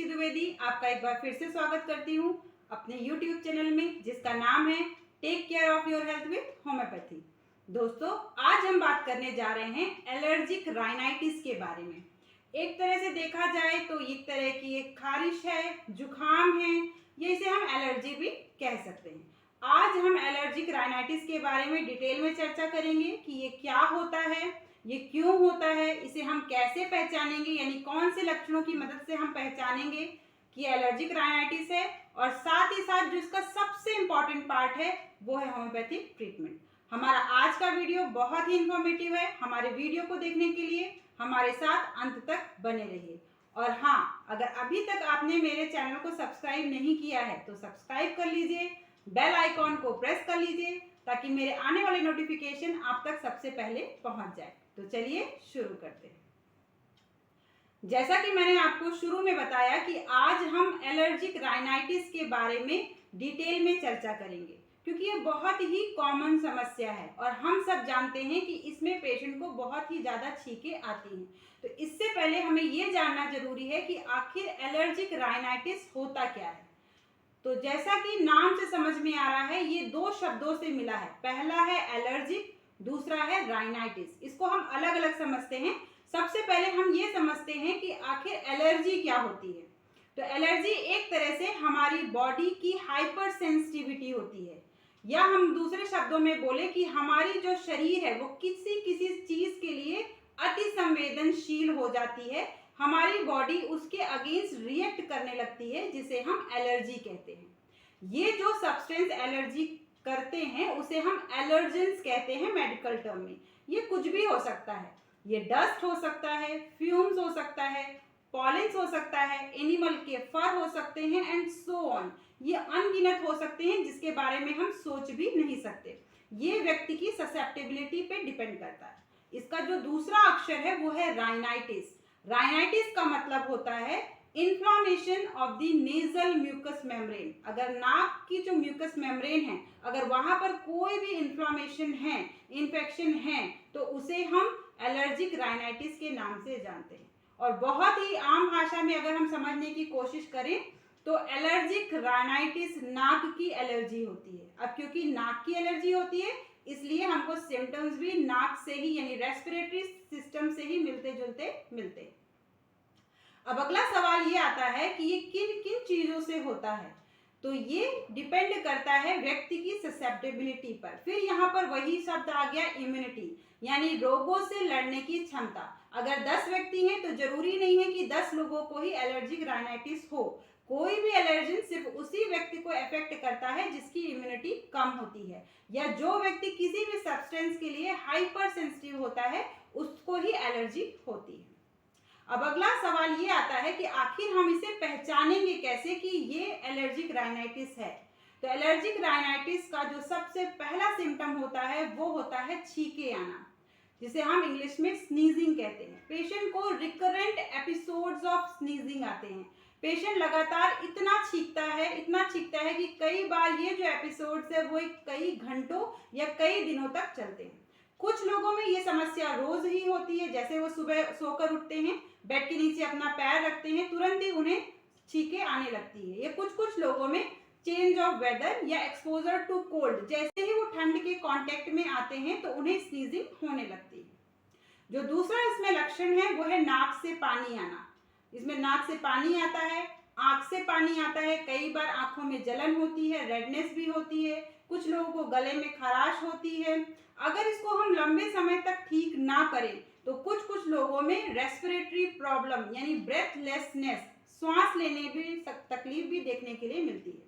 द्विवेदी आपका एक बार फिर से स्वागत करती हूँ अपने YouTube चैनल में, जिसका नाम है take care of your health with homeopathy. दोस्तों, आज हम बात करने जा रहे हैं एलर्जिक राइनाइटिस के बारे में। एक तरह से देखा जाए तो एक तरह की एक खारिश है, जुकाम है, ये इसे हम एलर्जी भी कह सकते हैं। आज हम एलर्जिक राइनाइटिस के बारे में डिटेल में चर्चा करेंगे कि ये क्या होता है, ये क्यों होता है, इसे हम कैसे पहचानेंगे, यानी कौन से लक्षणों की मदद से हम पहचानेंगे कि एलर्जिक राइनाइटिस है, और साथ ही साथ जो इसका सबसे इंपॉर्टेंट पार्ट है वो है होम्योपैथिक ट्रीटमेंट। हमारा आज का वीडियो बहुत ही इंफॉर्मेटिव है। हमारे वीडियो को देखने के लिए हमारे साथ अंत तक बने रहिए। और हाँ, अगर अभी तक आपने मेरे चैनल को सब्सक्राइब नहीं किया है तो सब्सक्राइब कर लीजिए, बेल आइकॉन को प्रेस कर लीजिए ताकि मेरे आने वाले नोटिफिकेशन आप तक सबसे पहले पहुंच जाए। तो चलिए शुरू करते हैं। जैसा कि मैंने आपको शुरू में बताया कि आज हम एलर्जिक राइनाइटिस के बारे में डिटेल में चर्चा करेंगे, क्योंकि ये बहुत ही कॉमन समस्या है और हम सब जानते हैं कि इसमें पेशेंट को बहुत ही ज़्यादा छींकें आती हैं। तो इससे पहले हमें ये जानना जरूरी है कि आखिर एलर्जिक राइनाइटिस होता क्या है। तो जैसा कि नाम से समझ में आ रहा है, ये दो शब्दों से मिला है। पहला है एलर्जिक, दूसरा है राइनाइटिस। इसको हम अलग अलग समझते हैं। सबसे पहले हम ये समझते हैं कि आखिर एलर्जी क्या होती है। तो एलर्जी एक तरह से हमारी बॉडी की हाइपर सेंसिटिविटी होती है, या हम दूसरे शब्दों में बोले कि हमारी जो शरीर है वो किसी किसी चीज के लिए अति संवेदनशील हो जाती है। हमारी बॉडी उसके अगेंस्ट रिएक्ट करने लगती है, जिसे हम एलर्जी कहते हैं। ये जो सब्सटेंस एलर्जी करते हैं उसे हम एलर्जेंस कहते हैं मेडिकल टर्म में। ये कुछ भी हो सकता है, ये डस्ट हो सकता है, फ्यूम्स हो सकता है, पॉलेंस हो सकता है, एनिमल के फर हो सकते हैं, एंड सो ऑन। ये अनगिनत हो सकते हैं जिसके बारे में हम सोच भी नहीं सकते। ये व्यक्ति की ससेप्टेबिलिटी पे डिपेंड करता है। इसका जो दूसरा अक्षर है वो है राइनाइटिस। राइनाइटिस का मतलब होता है inflammation of the nasal mucous membrane. अगर नाक की जो म्यूकस मेम्ब्रेन है, अगर वहां पर कोई भी इन्फ्लामेशन है, इन्फेक्शन है, तो उसे हम एलर्जिक राइनाइटिस के नाम से जानते हैं। और बहुत ही आम भाषा में अगर हम समझने की कोशिश करें तो एलर्जिक राइनाइटिस नाक की एलर्जी होती है। अब क्योंकि नाक की एलर्जी होती है इसलिए हमको सिम्टम्स भी नाक से ही, यानी रेस्पिरेटरी सिस्टम से ही मिलते जुलते मिलते हैं। अब अगला सवाल ये आता है कि ये किन किन चीजों से होता है। तो ये डिपेंड करता है व्यक्ति की ससेप्टेबिलिटी पर। फिर यहाँ पर वही शब्द आ गया इम्यूनिटी, यानी रोगों से लड़ने की क्षमता। अगर 10 व्यक्ति हैं तो जरूरी नहीं है कि 10 लोगों को ही एलर्जिक राइनाइटिस हो। कोई भी एलर्जन सिर्फ उसी व्यक्ति को अफेक्ट करता है जिसकी इम्यूनिटी कम होती है, या जो व्यक्ति किसी भी सब्सटेंस के लिए हाइपर सेंसिटिव होता है उसको ही एलर्जी होती है। अब अगला सवाल ये आता है कि आखिर हम इसे पहचानेंगे कैसे कि ये एलर्जिक राइनाइटिस है। तो एलर्जिक राइनाइटिस का जो सबसे पहला सिम्टम होता है वो होता है छींके आना, जिसे हम इंग्लिश में स्नीजिंग कहते हैं। पेशेंट को रिकरेंट एपिसोड्स ऑफ स्नीजिंग आते हैं। पेशेंट लगातार इतना छींकता है कि कई बार ये जो एपिसोड्स है वो कई घंटों या कई दिनों तक चलते हैं। कुछ लोगों में ये समस्या रोज ही होती है, जैसे वो सुबह सोकर उठते हैं, बेड के नीचे अपना पैर रखते हैं, तुरंत ही उन्हें छींकें आने लगती है। ये कुछ लोगों में चेंज ऑफ वेदर या एक्सपोजर टू कोल्ड, जैसे ही वो ठंड के कांटेक्ट में आते हैं तो उन्हें स्नीजिंग होने लगती है। जो दूसरा इसमें लक्षण है वो है नाक से पानी आना। इसमें नाक से पानी आता है, आंख से पानी आता है, कई बार आंखों में जलन होती है, रेडनेस भी होती है, कुछ लोगों को गले में खराश होती है। अगर इसको हम लंबे समय तक ठीक ना करें तो कुछ लोगों में रेस्पिरेटरी प्रॉब्लम यानी ब्रेथलेसनेस, श्वास लेने में तकलीफ भी देखने के लिए मिलती है।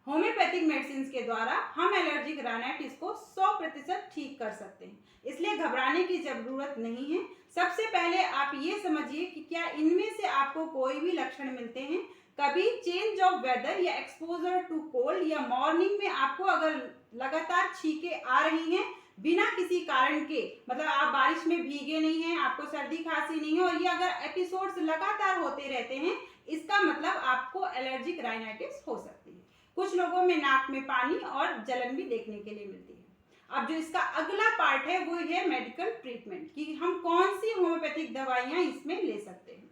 होम्योपैथिक मेडिसिन के द्वारा हम एलर्जिक राइनाइटिस को 100% ठीक कर सकते हैं, इसलिए घबराने की जरूरत नहीं है। सबसे पहले आप ये समझिए कि क्या इनमें से आपको कोई भी लक्षण मिलते हैं। कभी चेंज ऑफ वेदर या एक्सपोजर टू कोल्ड, या मॉर्निंग में आपको अगर लगातार छींकें आ रही हैं बिना किसी कारण के, मतलब आप बारिश में भीगे नहीं हैं, आपको सर्दी खांसी नहीं है, और ये अगर एपिसोड्स लगातार होते रहते हैं, इसका मतलब आपको एलर्जिक राइनाइटिस हो सकती है। कुछ लोगों में नाक में पानी और जलन भी देखने के लिए मिलती है। अब जो इसका अगला पार्ट है वो है मेडिकल ट्रीटमेंट, कि हम कौन सी होम्योपैथिक दवाइयां इसमें ले सकते हैं।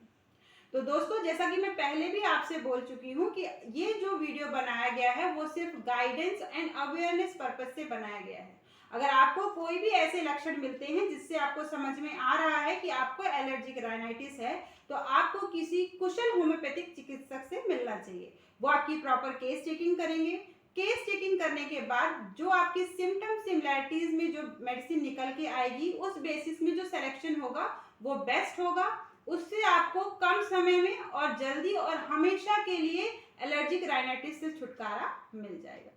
तो दोस्तों, जैसा कि मैं पहले भी आपसे बोल चुकी हूँ कि ये जो वीडियो बनाया गया है वो सिर्फ गाइडेंस एंड अवेयरनेस पर्पज से बनाया गया है। अगर आपको कोई भी ऐसे लक्षण मिलते हैं जिससे आपको समझ में आ रहा है कि आपको एलर्जिक राइनाइटिस है, तो आपको किसी कुशल होम्योपैथिक चिकित्सक से मिलना चाहिए। वो आपकी प्रॉपर केस चेकिंग करेंगे। केस चेकिंग करने के बाद जो आपकी सिम्टम सिमिलैरिटीज में जो मेडिसिन निकल के आएगी, उस बेसिस में जो सिलेक्शन होगा वो बेस्ट होगा। उससे आपको कम समय में और जल्दी और हमेशा के लिए एलर्जिक राइनाइटिस से छुटकारा मिल जाएगा।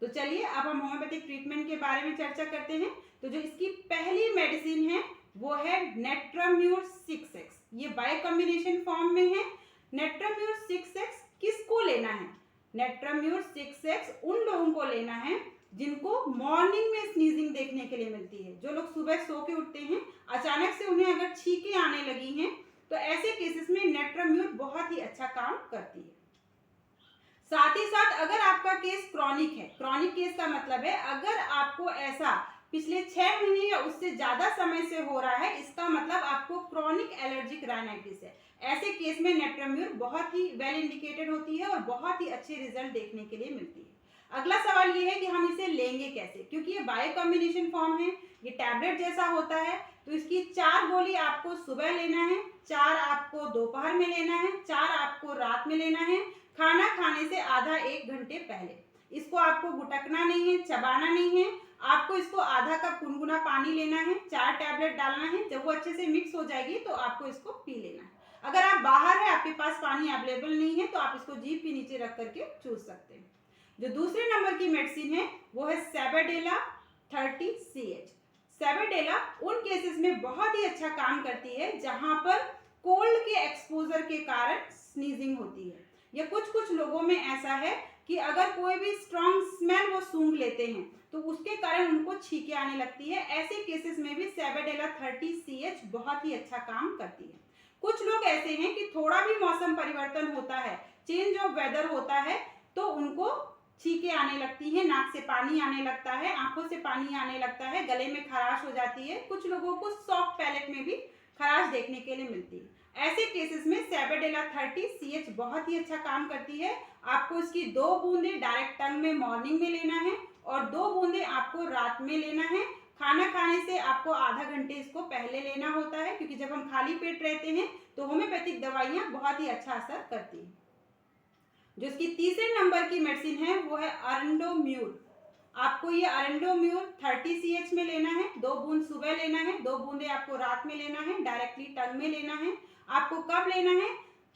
तो चलिए अब हम होम्योपैथिक ट्रीटमेंट के बारे में चर्चा करते हैं। तो जो इसकी पहली मेडिसिन है वो है नेट्राम्यूर 6X। ये बाय कॉम्बिनेशन फॉर्म में है। नेट्राम्यूर 6X किसको लेना है? नेट्राम्यूर 6X उन लोगों को लेना है जिनको मॉर्निंग में स्नीजिंग देखने के लिए मिलती है। जो लोग सुबह सो के उठते हैं, अचानक से उन्हें अगर छींकें आने लगी हैं, तो ऐसे केसेस में नेट्राम्यूर बहुत ही अच्छा काम करती है। साथ ही साथ अगर आपका केस क्रॉनिक है, क्रॉनिक केस का मतलब है अगर आपको ऐसा पिछले 6 महीने या उससे ज्यादा समय से हो रहा है, इसका मतलब आपको क्रॉनिक एलर्जिक राइनाइटिस है। ऐसे केस में नेट्राम्यूर बहुत ही वेल इंडिकेटेड होती है और बहुत ही अच्छे रिजल्ट देखने के लिए मिलती है। अगला सवाल ये है कि हम इसे लेंगे कैसे, क्योंकि ये बायो कॉम्बिनेशन फॉर्म है, ये टैबलेट जैसा होता है। तो इसकी 4 गोली आपको सुबह लेना है, 4 आपको दोपहर में लेना है, 4 आपको रात में लेना है, खाना खाने से आधा 1 घंटे पहले। इसको आपको गुटकना नहीं है, चबाना नहीं है। आपको इसको आधा कप गुनगुना पानी लेना है, 4 टैबलेट डालना है। जब वो अच्छे से मिक्स हो जाएगी तो आपको इसको पी लेना है। अगर आप बाहर है, आपके पास पानी अवेलेबल नहीं है, तो आप इसको जीभ के नीचे रख करके चूस सकते हैं। जो दूसरे नंबर की मेडिसिन है वो है सेबाडेला 30CH। सेबाडेला उन केसेस में बहुत ही अच्छा काम करती है जहां पर कोल्ड के एक्सपोजर के कारण स्नीजिंग होती है, या कुछ लोगों में ऐसा है कि अगर कोई भी स्ट्रॉन्ग स्मेल वो सूंघ लेते हैं तो उसके कारण उनको छींकें आने लगती है। ऐसे केसेस में भी सेबाडेला 30CH बहुत ही अच्छा काम करती है। कुछ लोग ऐसे हैं कि थोड़ा भी मौसम परिवर्तन होता है, चेंज ऑफ वेदर होता है, तो उनको छींकें आने लगती है, नाक से पानी आने लगता है, आंखों से पानी आने लगता है, गले में खराश हो जाती है। कुछ लोगों को सॉफ्ट पैलेट में भी खराश देखने के लिए मिलती है। ऐसे केसेस में सेबाडेला 30CH बहुत ही अच्छा काम करती है। आपको इसकी 2 बूंदे डायरेक्ट टंग में मॉर्निंग में लेना है और 2 बूंदे आपको रात में लेना है। खाना खाने से आपको आधा घंटे इसको पहले लेना होता है, क्योंकि जब हम खाली पेट रहते हैं तो होम्योपैथिक दवाइयाँ बहुत ही अच्छा असर करती हैं। जो इसकी तीसरे नंबर की मेडिसिन है वो है अरेंडोम्यूर। आपको ये अरेंडोम्यूर 30CH में लेना है, 2 बूंद सुबह लेना है, 2 बूंदे आपको रात में लेना है, डायरेक्टली टंग में लेना है। आपको कब लेना है?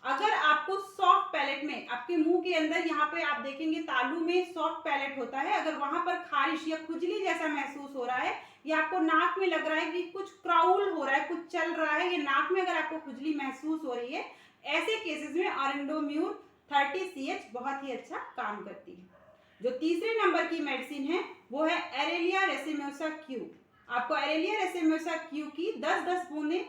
अगर आपको सॉफ्ट पैलेट में, आपके मुंह के अंदर यहाँ पे आप देखेंगे तालू में सॉफ्ट पैलेट होता है, अगर वहां पर खारिश या खुजली जैसा महसूस हो रहा है, या आपको नाक में लग रहा है कि कुछ क्राउल हो रहा है, कुछ चल रहा है, या नाक में अगर आपको खुजली महसूस हो रही है, ऐसे केसेस में अरेंडोम्यूर 30CH बहुत ही अच्छा काम करती है। जो तीसरे नंबर की मेडिसिन है वो है एरेलिया रेसिमोसा क्यू। आपको एरेलिया रेसिमोसा क्यू की 10-10 बूंदे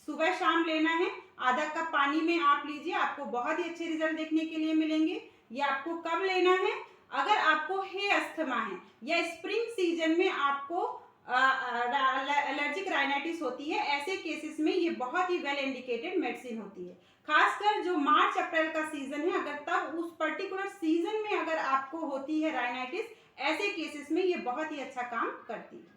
सुबह शाम लेना है। आधा कप पानी में आप लीजिए, आपको बहुत ही अच्छे रिजल्ट देखने के लिए मिलेंगे। ये आपको कब लेना है? अगर आपको हे अस्थमा है या स्प्रिंग सीजन में आपको एलर्जिक राइनाइटिस होती है, ऐसे केसेस में ये बहुत ही वेल इंडिकेटेड मेडिसिन होती है। खासकर जो मार्च अप्रैल का सीजन है, अगर तब उस पर्टिकुलर सीजन में अगर आपको होती है राइनाइटिस, ऐसे केसेस में ये बहुत ही अच्छा काम करती है।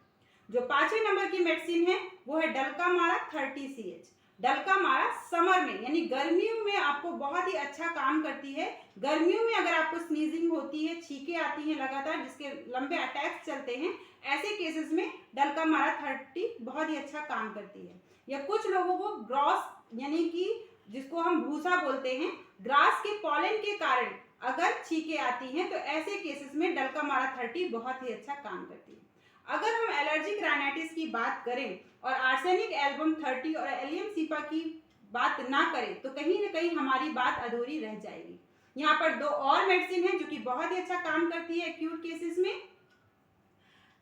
जो 5वें नंबर की मेडिसिन है वो है डल्कामारा 30CH। डल्कामारा समर में यानी गर्मियों में आपको बहुत ही अच्छा काम करती है। गर्मियों में अगर आपको स्नीजिंग होती है, छींकें आती हैं लगातार, जिसके लंबे अटैक्स चलते हैं, ऐसे केसेस में डल्कामारा 30 बहुत ही अच्छा काम करती है। या कुछ लोगों को ग्रॉस यानी कि जिसको हम भूसा बोलते हैं, ग्रास के पॉलन के कारण अगर छींकें आती हैं, तो ऐसे केसेस में डल्कामारा 30 बहुत ही अच्छा काम करती है। अगर हम एलर्जिक राइनाइटिस की बात करें और आर्सेनिक एल्बम 30 और एलियम सीपा की बात ना करें, तो कहीं ना कहीं हमारी बात अधूरी रह जाएगी। यहाँ पर 2 और मेडिसिन है जो कि बहुत ही अच्छा काम करती है एक्यूट केसेस में।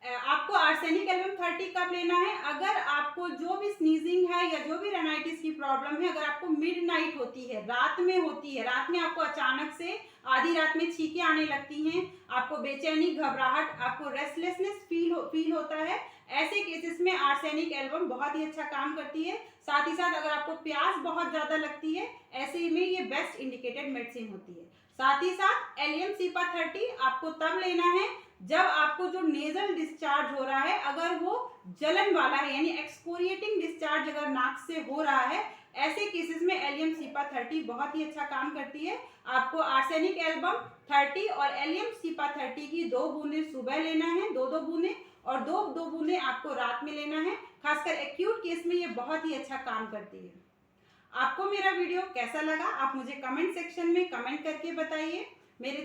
आपको आर्सेनिक एल्बम 30 कब लेना है? अगर आपको जो भी स्नीजिंग है या जो भी राइनाइटिस की प्रॉब्लम है, अगर आपको मिडनाइट होती है, रात में होती है, रात में आपको अचानक से आधी रात में छींकें आने लगती हैं, आपको बेचैनी, घबराहट, आपको रेस्टलेसनेस फील होता है, ऐसे केसेस में आर्सेनिक एल्बम बहुत ही अच्छा काम करती है। साथ ही साथ अगर आपको प्यास बहुत ज़्यादा लगती है, ऐसे में ये बेस्ट इंडिकेटेड मेडिसिन होती है। साथ ही साथ एलियम सीपा 30 आपको तब लेना है जब आपको जो नेजल डिस्चार्ज हो रहा है अगर वो जलन वाला है, यानी एक्सकोरिएटिंग डिस्चार्ज अगर नाक से हो रहा है, ऐसे केसेस में एलियम सीपा 30 बहुत ही अच्छा काम करती है। आपको आर्सेनिक एल्बम 30 और एलियम सीपा 30 की 2 बूंदें सुबह लेना है, 2-2 बूंदें, और 2 बूंदें आपको रात में लेना है। खासकर एक्यूट केस में ये बहुत ही अच्छा काम करती है। आपको मेरा वीडियो कैसा लगा आप मुझे कमेंट सेक्शन में कमेंट करके बताइए। मेरे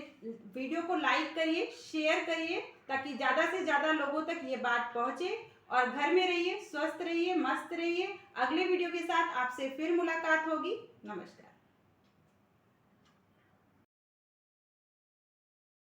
वीडियो को लाइक करिए, शेयर करिए, ताकि ज़्यादा से ज़्यादा लोगों तक ये बात पहुँचे। और घर में रहिए, स्वस्थ रहिए, मस्त रहिए। अगले वीडियो के साथ आपसे फिर मुलाकात होगी। नमस्कार।